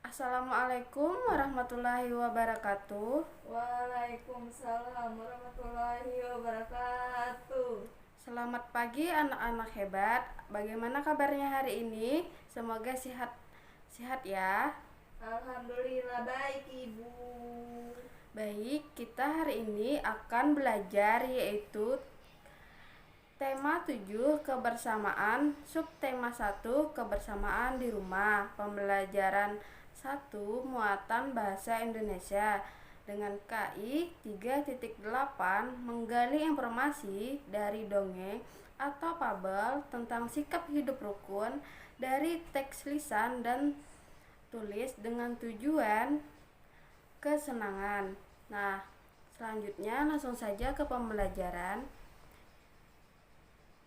Assalamualaikum warahmatullahi wabarakatuh. Waalaikumsalam warahmatullahi wabarakatuh. Selamat pagi anak-anak hebat. Bagaimana kabarnya hari ini? Semoga sehat ya. Alhamdulillah baik Ibu. Baik, kita hari ini akan belajar yaitu tema 7 kebersamaan, subtema 1 kebersamaan di rumah, pembelajaran 1 muatan bahasa Indonesia dengan KI 3.8 menggali informasi dari dongeng atau fabel tentang sikap hidup rukun dari teks lisan dan tulis dengan tujuan kesenangan. Nah, selanjutnya langsung saja ke pembelajaran.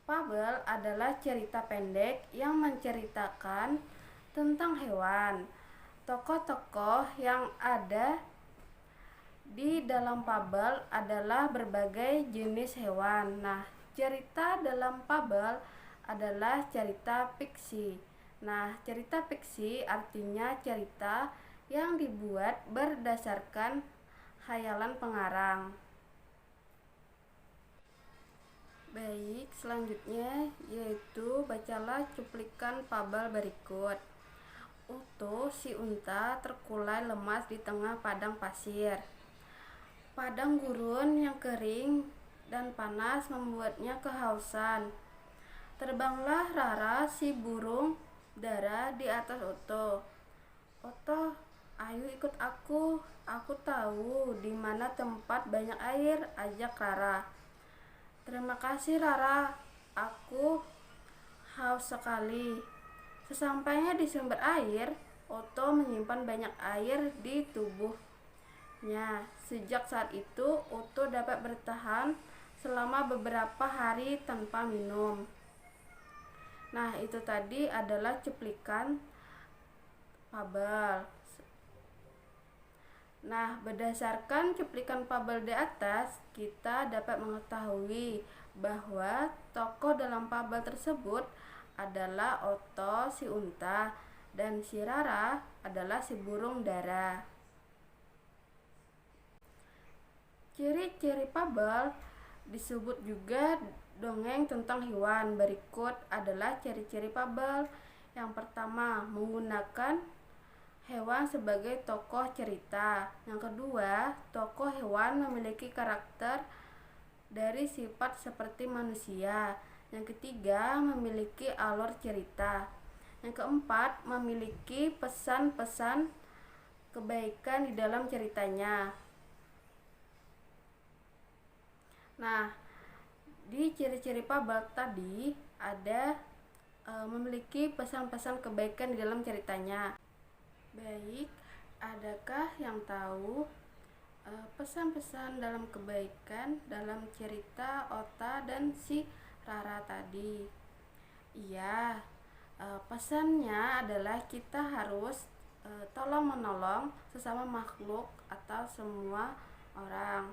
Fabel adalah cerita pendek yang menceritakan tentang hewan. Tokoh-tokoh yang ada di dalam fabel adalah berbagai jenis hewan. Nah, cerita dalam fabel adalah cerita fiksi. Nah, cerita fiksi artinya cerita yang dibuat berdasarkan khayalan pengarang. Baik, selanjutnya yaitu bacalah cuplikan fabel berikut. Utuh si unta terkulai lemas di tengah padang pasir. Padang gurun yang kering dan panas membuatnya kehausan. Terbanglah Rara si burung dara di atas Oto. Oto, ayo ikut aku tahu di mana tempat banyak air, ajak Rara. Terima kasih Rara, aku haus sekali. Sesampainya di sumber air, Oto menyimpan banyak air di tubuhnya. Sejak saat itu, Oto dapat bertahan selama beberapa hari tanpa minum. Nah, itu tadi adalah cuplikan fabel. Nah, berdasarkan cuplikan fabel di atas, kita dapat mengetahui bahwa tokoh dalam fabel tersebut adalah Oto si unta dan si Rara adalah si burung dara. Ciri-ciri fabel disebut juga dongeng tentang hewan. Berikut adalah ciri-ciri fabel. Yang pertama, menggunakan hewan sebagai tokoh cerita. Yang kedua, tokoh hewan memiliki karakter dari sifat seperti manusia. Yang ketiga, memiliki alur cerita. Yang keempat, memiliki pesan-pesan kebaikan di dalam ceritanya. Nah, di ciri-ciri fabel tadi ada memiliki pesan-pesan kebaikan di dalam ceritanya. Baik, adakah yang tahu pesan-pesan dalam kebaikan dalam cerita Ota dan si Rara tadi? Iya, pesannya adalah kita harus tolong menolong sesama makhluk atau semua orang.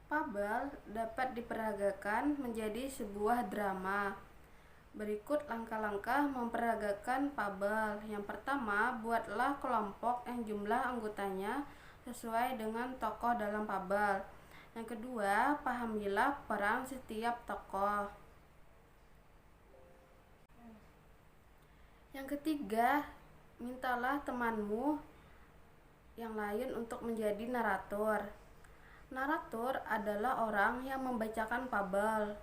Fabel dapat diperagakan menjadi sebuah drama. Berikut langkah-langkah memperagakan fabel. Yang pertama, buatlah kelompok yang jumlah anggotanya sesuai dengan tokoh dalam fabel. Yang kedua, pahamilah peran setiap tokoh. Yang ketiga, mintalah temanmu yang lain untuk menjadi narator. Narator adalah orang yang membacakan fabel.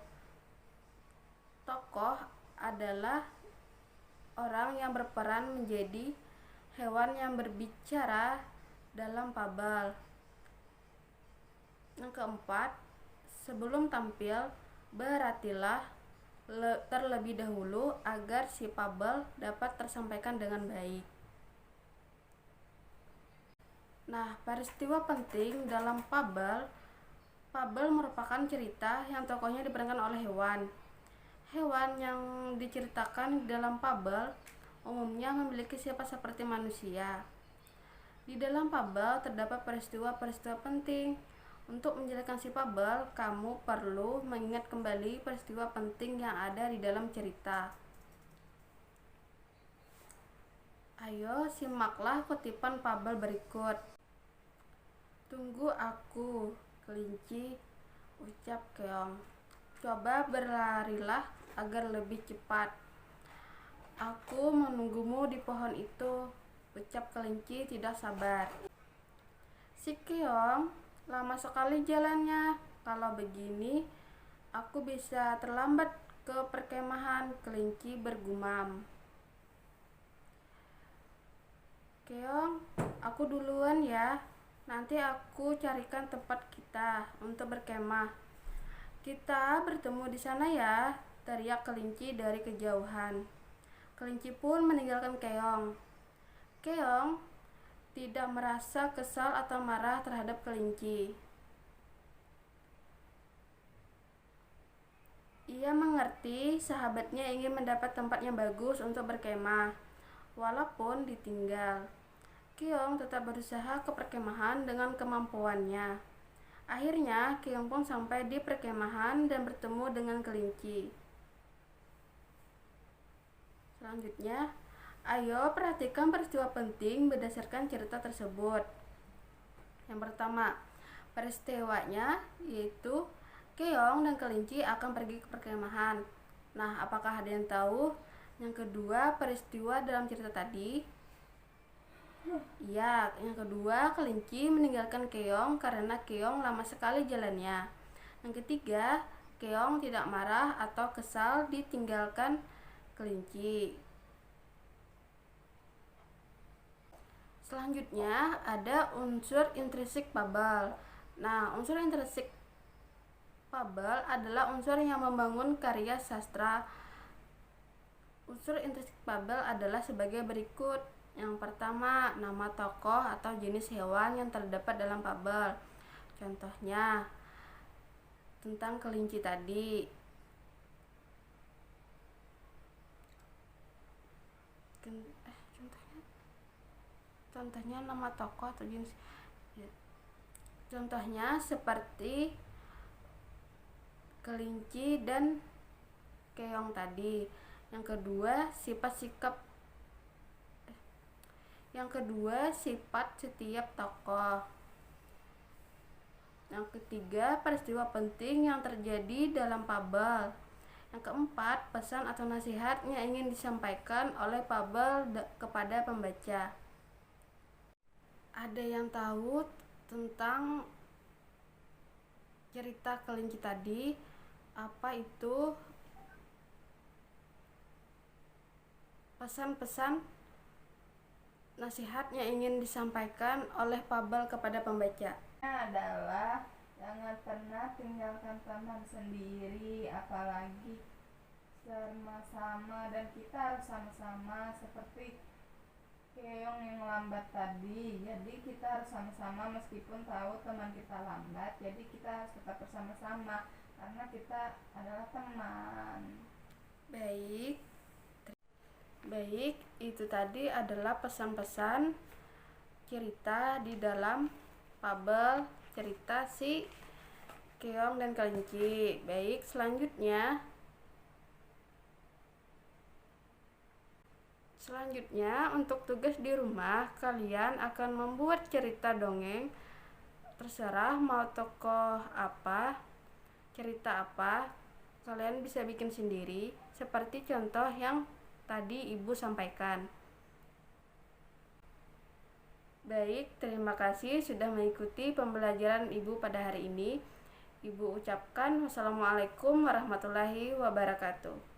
Tokoh adalah orang yang berperan menjadi hewan yang berbicara dalam fabel. Yang keempat, sebelum tampil, berartilah terlebih dahulu agar si fabel dapat tersampaikan dengan baik. Nah, peristiwa penting dalam fabel merupakan cerita yang tokohnya diperankan oleh hewan. Hewan yang diceritakan dalam fabel umumnya memiliki sifat seperti manusia. Di dalam fabel terdapat peristiwa-peristiwa penting. Untuk menjelaskan si fabel, kamu perlu mengingat kembali peristiwa penting yang ada di dalam cerita. Ayo simaklah kutipan fabel berikut. Tunggu aku, kelinci, ucap keong. Coba berlarilah agar lebih cepat. Aku menunggumu di pohon itu, ucap kelinci tidak sabar. Si keong, lama sekali jalannya. Kalau begini, aku bisa terlambat ke perkemahan, kelinci bergumam. Keong, aku duluan ya. Nanti aku carikan tempat kita untuk berkemah. Kita bertemu di sana ya, teriak kelinci dari kejauhan. Kelinci pun meninggalkan keong. Keong tidak merasa kesal atau marah terhadap kelinci. Ia mengerti sahabatnya ingin mendapat tempat yang bagus untuk berkemah, walaupun ditinggal. Keong tetap berusaha ke perkemahan dengan kemampuannya. Akhirnya, keong pun sampai di perkemahan dan bertemu dengan kelinci. Selanjutnya, ayo perhatikan peristiwa penting berdasarkan cerita tersebut. Yang pertama, peristiwanya yaitu keong dan kelinci akan pergi ke perkemahan. Nah, apakah ada yang tahu? Yang kedua, peristiwa dalam cerita tadi. Ya, yang kedua, kelinci meninggalkan keong karena keong lama sekali jalannya. Yang ketiga, keong tidak marah atau kesal ditinggalkan kelinci. Selanjutnya ada unsur intrinsik fabel. Nah, unsur intrinsik fabel adalah unsur yang membangun karya sastra. Unsur intrinsik fabel adalah sebagai berikut. Yang pertama, nama tokoh atau jenis hewan yang terdapat dalam fabel. Contohnya, tentang kelinci tadi. Contohnya nama tokoh atau jenis. Contohnya seperti kelinci dan keong tadi. Yang kedua, sifat setiap tokoh. Yang ketiga, peristiwa penting yang terjadi dalam fabel. Yang keempat, pesan atau nasihat yang ingin disampaikan oleh fabel kepada pembaca. Ada yang tahu tentang cerita kelinci tadi? Apa itu pesan-pesan nasihat yang ingin disampaikan oleh fabel kepada pembaca? Adalah jangan pernah tinggalkan teman sendiri, apalagi sama-sama, dan kita harus sama-sama seperti keong yang lambat tadi. Jadi kita harus sama-sama meskipun tahu teman kita lambat, jadi kita harus tetap bersama-sama karena kita adalah teman. Baik, itu tadi adalah pesan-pesan cerita di dalam fabel cerita si keong dan kelinci. Baik, selanjutnya untuk tugas di rumah, kalian akan membuat cerita dongeng. Terserah mau tokoh apa, cerita apa, kalian bisa bikin sendiri seperti contoh yang tadi Ibu sampaikan. Baik, terima kasih sudah mengikuti pembelajaran Ibu pada hari ini. Ibu ucapkan wassalamualaikum warahmatullahi wabarakatuh.